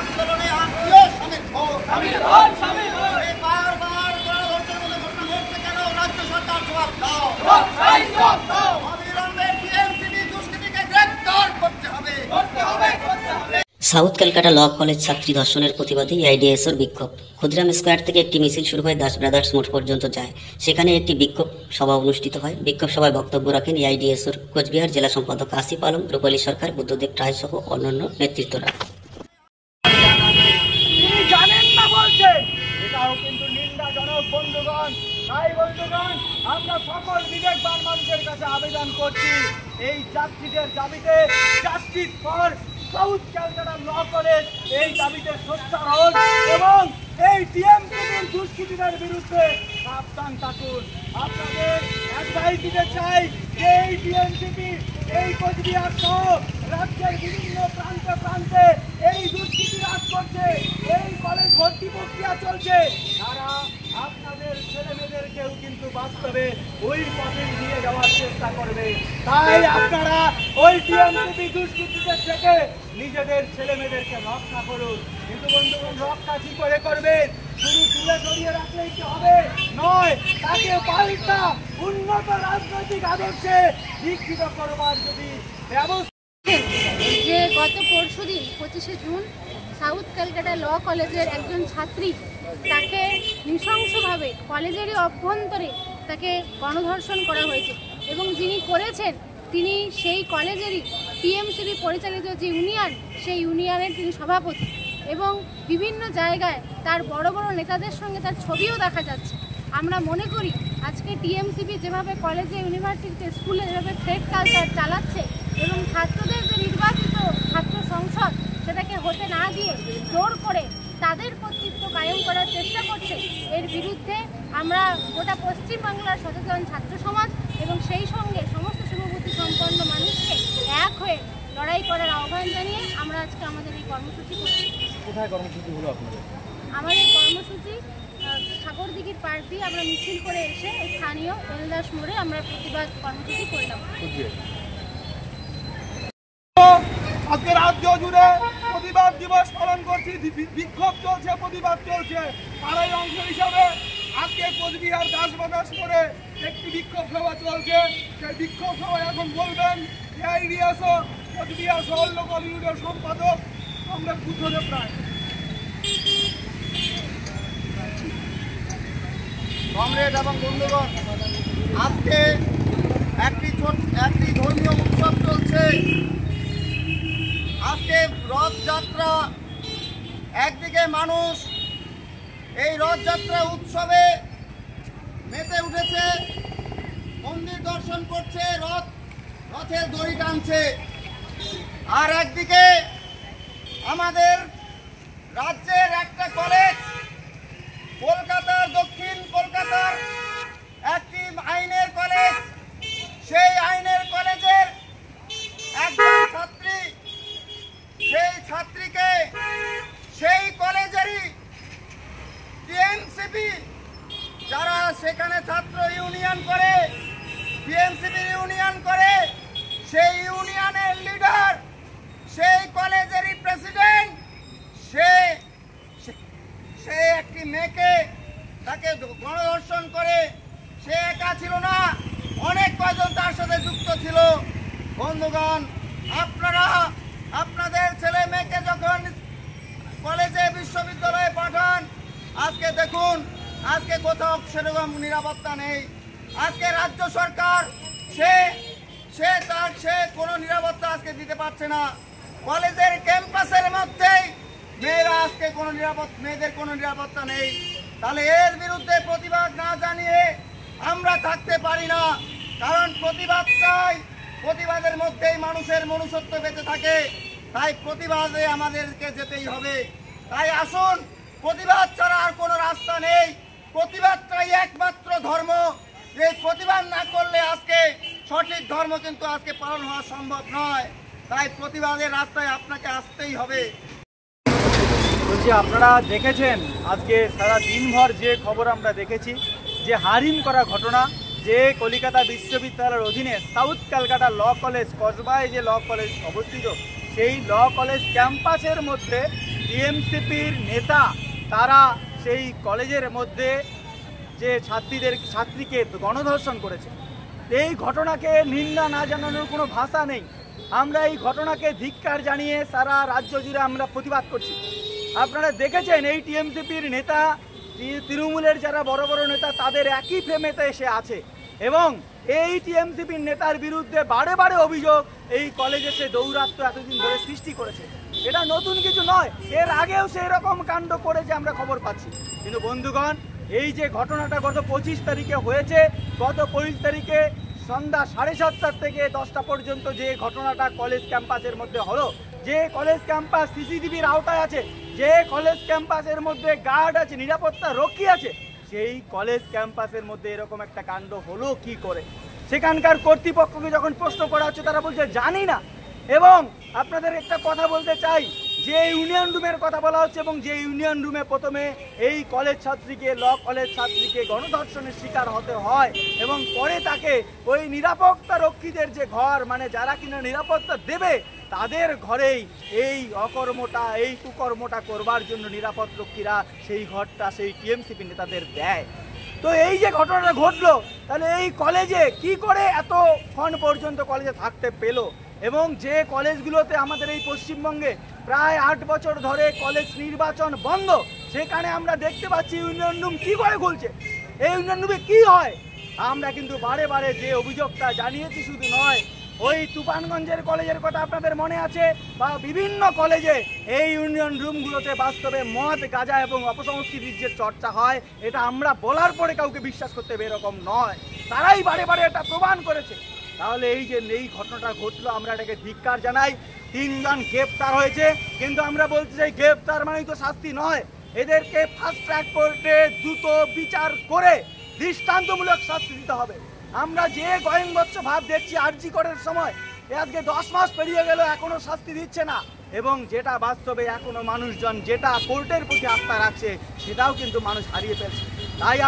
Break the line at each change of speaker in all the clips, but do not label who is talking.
আন্দোলনে আত্মীয় সামিল হন। বারবার কেন রাজ্য সরকার জবাব দাও। অবিলম্বে টিএমসিবি দুষ্কৃতীকে গ্রেফতার করতে হবে।
সাউথ ক্যালকাটা ল কলেজ ছাত্রী ধর্ষণের প্রতিবাদে এআইডিএসওর বিক্ষোভ। ক্ষুদিরাম স্কোয়ার থেকে একটি মিছিল শুরু হয়ে দাস ব্রাদার্স মোড় পর্যন্ত যায়। সেখানে একটি বিক্ষোভ সভা অনুষ্ঠিত হয়। বিক্ষোভ সভায় বক্তব্য রাখেন এআইডিএসওর কোচবিহার জেলা সম্পাদক আসিফ আলম, রূপালী সরকার, বুদ্ধদেব রায় সহ অন্যান্য নেতৃত্বরা।
জানেন না বলছেন, এটাও কিন্তু নিন্দাজনক বন্ধুগণ। তাই বন্ধুগণ, আমরা সকল বিবেকবান মানুষের কাছে আবেদন করছি, এই যাত্রীদের দাবিতে justice for south Calcutta law college এই দাবিতে সোচ্চার হন এবং এই টিএমসিবির দুষ্কৃতীদের বিরুদ্ধে সাবধান থাকুন। আপনাদের অ্যাডভাইস দিতে চাই যে এই টিএমসিবি এই কোচবিহার সহ রাজ্যের বিভিন্ন প্রান্তে প্রান্তে এই দুষ্কৃতী রাজ করছে, এই কলেজ ভর্তি প্রক্রিয়া চলছে। তারা আপনাদের ছেলে মেয়েদেরকেও কিন্তু বাস্তবে ওই পথে নিয়ে যাওয়ার চেষ্টা করবে। তাই আপনারা ওই টিএমসিবি দুষ্কৃতীদের থেকে নিজেদের ছেলে মেয়েদেরকে রক্ষা করুন। কিন্তু বন্ধুগণ, রক্ষা কি করে করবেন? শুধু তুলে ধরিয়ে রাখলেই কি হবে? নয়, তাকে পাল্টা উন্নত রাজনৈতিক আদর্শে শিক্ষিত করবার যদি ব্যবস্থা।
যে গত পরশুদিন 25শে জুন সাউথ ক্যালকাটা ল কলেজের একজন ছাত্রী, তাকে নৃশংসভাবে কলেজেরই অভ্যন্তরে তাকে গণধর্ষণ করা হয়েছে এবং যিনি করেছেন তিনি সেই কলেজেরই টিএমসিবি পরিচালিত যে ইউনিয়ন, সেই ইউনিয়নের তিনি সভাপতি এবং বিভিন্ন জায়গায় তার বড় বড় নেতাদের সঙ্গে তার ছবিও দেখা যাচ্ছে। আমরা মনে করি আজকে টিএমসিবি যেভাবে কলেজে, ইউনিভার্সিটিতে, স্কুলে যেভাবে থ্রেড কালচার চালাচ্ছে এবং ছাত্রদের যে নির্বাচিত ছাত্র সংসদ সেটাকে হতে না দিয়ে জোর করে তাদের কর্তৃত্ব কায়েম করার চেষ্টা করছে, এর বিরুদ্ধে আমরা গোটা পশ্চিমবাংলার সচেতন ছাত্র সমাজ এবং সেই সঙ্গে সমস্ত শুভবুদ্ধি সম্পন্ন মানুষকে এক হয়ে লড়াই করার আহ্বান জানিয়ে আমরা আজকে আমাদের এই কর্মসূচি করছি।
কোথায় কর্মসূচি হলো আপনাদের?
আমাদের কর্মসূচি সাগরদিঘির পার্ক দিয়ে আমরা মিছিল করে এসে স্থানীয় এলদাস মোড়ে আমরা প্রতিবাদ কর্মসূচি করলাম।
আজকে রাজ্য জুড়ে প্রতিবাদ দিবস পালন করছি, বিক্ষোভ চলছে, প্রতিবাদ চলছে। তারই অংশ হিসাবে আজকে কোচবিহার দাস ব্রাদার্স মোড়ে একটি বিক্ষোভ সভা চলছে। সেই বিক্ষোভ সভায় এখন বলবেন এআইডিএসও কোচবিহার শহর লোকাল ইউনিয়নের সম্পাদক আমরা বুদ্ধদেব রায়।
কমরেড এবং বন্ধুগণ, আজকে একটি ধর্মীয় উৎসব চলছে। আজকে রথযাত্রা, একদিকে মানুষ এই রথযাত্রা উৎসবে মেতে উঠেছে, মন্দির দর্শন করছে, রথের দড়ি টানছে, আর একদিকে আমাদের রাজ্যের একটা কলেজ, কলকাতার, দক্ষিণ কলকাতার একটি আইনের কলেজ, সেই আইনের কলেজের একজন ছাত্রী, সেই ছাত্রীকে সেই কলেজেরই টিএমসিবি যারা সেখানে ছাত্র ইউনিয়ন করে, টিএমসিবি ইউনিয়ন করে, সেই ইউনিয়নের লিডার, সেই কলেজেরই প্রেসিডেন্ট, সে একটি মেয়েকে তাকে গণধর্ষণ করে। সে একা ছিল না, অনেক কয়জন তার সাথে যুক্ত ছিল। বন্ধুগণ, আপনারা আপনাদের ছেলে মেয়েকে যখন কলেজে, বিশ্ববিদ্যালয়ে পাঠান, আজকে দেখুন আজকে কোথাও সেরকম নিরাপত্তা নেই। আজকে রাজ্য সরকার সে কোনো নিরাপত্তা আজকে দিতে পারছে না। কলেজের ক্যাম্পাসের মধ্যেই মেয়েদের কোনো নিরাপত্তা নেই। তাহলে এর বিরুদ্ধে প্রতিবাদ না জানিয়ে আমরা থাকতে পারি না, কারণ প্রতিবাদের মধ্যেই মানুষের মনুষ্যত্ব বেঁচে থাকে। তাই প্রতিবাদে আমাদেরকে যেতেই হবে। তাই আসুন, প্রতিবাদ ছাড়া আর কোনো রাস্তা নেই। প্রতিবাদটাই একমাত্র ধর্ম। এই প্রতিবাদ না করলে আজকে সঠিক ধর্ম কিন্তু আজকে পালন হওয়া সম্ভব নয়। তাই প্রতিবাদের রাস্তায় আপনাকে আসতেই হবে।
বলছি, আপনারা দেখেছেন আজকে সারা দিনভর যে খবর আমরা দেখেছি, যে হারিম করা ঘটনা, যে কলিকাতা বিশ্ববিদ্যালয়ের অধীনে সাউথ ক্যালকাটা ল কলেজ কসবায় যে ল কলেজ অবস্থিত, সেই ল কলেজ ক্যাম্পাসের মধ্যে টিএমসিপির নেতা তারা সেই কলেজের মধ্যে যে ছাত্রীকে গণধর্ষণ করেছে। এই ঘটনাকে নিন্দা না জানানোর কোনো ভাষা নেই। আমরা এই ঘটনাকে ধিক্কার জানিয়ে সারা রাজ্য জুড়ে আমরা প্রতিবাদ করছি। আপনারা দেখেছেন এই টিএমসিপির নেতা, তৃণমূলের যারা বড় বড় নেতা, তাদের একই ফ্রেমেতে এসে আছে এবং এই টিএমসিপির নেতার বিরুদ্ধে বারে বারে অভিযোগ এই কলেজে সে দৌরাত্ম্য এতদিন ধরে সৃষ্টি করেছে। এটা নতুন কিছু নয়, এর আগেও সেই রকম কাণ্ড করেছে আমরা খবর পাচ্ছি। কিন্তু বন্ধুগণ, এই যে ঘটনাটা গত 25 তারিখে হয়েছে, গত 25 তারিখে সন্ধ্যা 7:30 থেকে 10টা পর্যন্ত যে ঘটনাটা কলেজ ক্যাম্পাসের মধ্যে হলো, যে কলেজ ক্যাম্পাস সিসিটিভির আওতায় আছে, যে কলেজ ক্যাম্পাসের মধ্যে গার্ড আছে, নিরাপত্তা রক্ষী আছে, সেই কলেজ ক্যাম্পাসের মধ্যে এরকম একটা কাণ্ড হলো কি করে? সেখানকার কর্তৃপক্ষকে যখন প্রশ্ন করা হচ্ছে তারা বলছে জানি না। এবং আপনাদের একটা কথা বলতে চাই, যে ইউনিয়ন রুমের কথা বলা হচ্ছে এবং যে ইউনিয়ন রুমে প্রথমে এই কলেজ ছাত্রীকে, ল কলেজ ছাত্রীকে গণধর্ষণের শিকার হতে হয় এবং পরে তাকে ওই নিরাপত্তা রক্ষীদের যে ঘর, মানে যারা কিনা নিরাপত্তা দেবে, তাদের ঘরেই এই অকর্মটা, এই কুকর্মটা করবার জন্য নিরাপত্তা রক্ষীরা সেই ঘরটা সেই টিএমসিপি নেতাদের দেয়। তো এই যে ঘটনাটা ঘটলো, তাহলে এই কলেজে কি করে এতক্ষণ পর্যন্ত কলেজে থাকতে পেলো? এবং যে কলেজগুলোতে আমাদের এই পশ্চিমবঙ্গে প্রায় 8 বছর ধরে কলেজ নির্বাচন বন্ধ, সেখানে আমরা দেখতে পাচ্ছি ইউনিয়ন রুম কি করে খুলছে। এই ইউনিয়ন রুমে কি হয়? আমরা কিন্তু বারে বারে যে অভিযোগটা জানিয়েছি, শুধু নয়, ওই তুফানগঞ্জের কলেজের কথা আপনাদের মনে আছে, বা বিভিন্ন কলেজে এই ইউনিয়ন রুমগুলোতে বাস্তবে মদ, গাঁজা এবং অপসংস্কৃতির যে চর্চা হয়, এটা আমরা বলার পরে কাউকে বিশ্বাস করতে হবে এরকম নয়, তারাই বারে বারে এটা প্রমাণ করেছে। তাহলে এই যে এই ঘটনাটা ঘটলো, আমরা এটাকে ধিক্কার জানাই। 3 জন গ্রেপ্তার হয়েছে, কিন্তু আমরা বলতে চাই গ্রেপ্তার মানেই তো শাস্তি নয়, এদেরকে ফাস্ট ট্র্যাক কোর্টে দ্রুত বিচার করে দৃষ্টান্তমূলক শাস্তি দিতে হবে। আমরা যে গোয়েঙ্গচ্ছ ভাব দেখছি আরজি করের সময়, আজকে 10 মাস পেরিয়ে গেল, এখনো শাস্তি দিচ্ছে না, এবং যেটা বাস্তবে এখনো মানুষজন যেটা কোর্টের প্রতি আস্থা রাখছে, সেটাও কিন্তু মানুষ হারিয়ে ফেলছে। তাই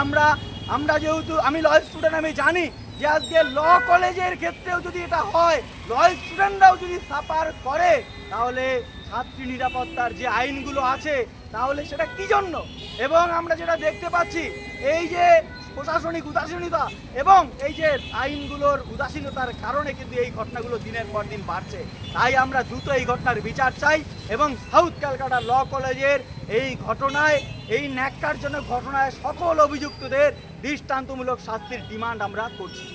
আমরা যেহেতু আমি ল স্টুডেন্ট, আমি জানি যে আজকে ল কলেজের ক্ষেত্রেও যদি এটা হয়, ল স্টুডেন্টরাও যদি সাফার করে, তাহলে ছাত্রী নিরাপত্তার যে আইনগুলো আছে, তাহলে সেটা কি জন্য? এবং আমরা যেটা দেখতে পাচ্ছি, এই যে প্রশাসনিক উদাসীনতা এবং এই যে আইনগুলোর উদাসীনতার কারণে কিন্তু এই ঘটনাগুলো দিনের পর দিন বাড়ছে। তাই আমরা দ্রুত এই ঘটনার বিচার চাই এবং সাউথ ক্যালকাটা ল কলেজের এই ঘটনায়, এই ন্যাক্কারজনক ঘটনায় সকল অভিযুক্তদের দৃষ্টান্তমূলক শাস্তির ডিমান্ড আমরা করছি।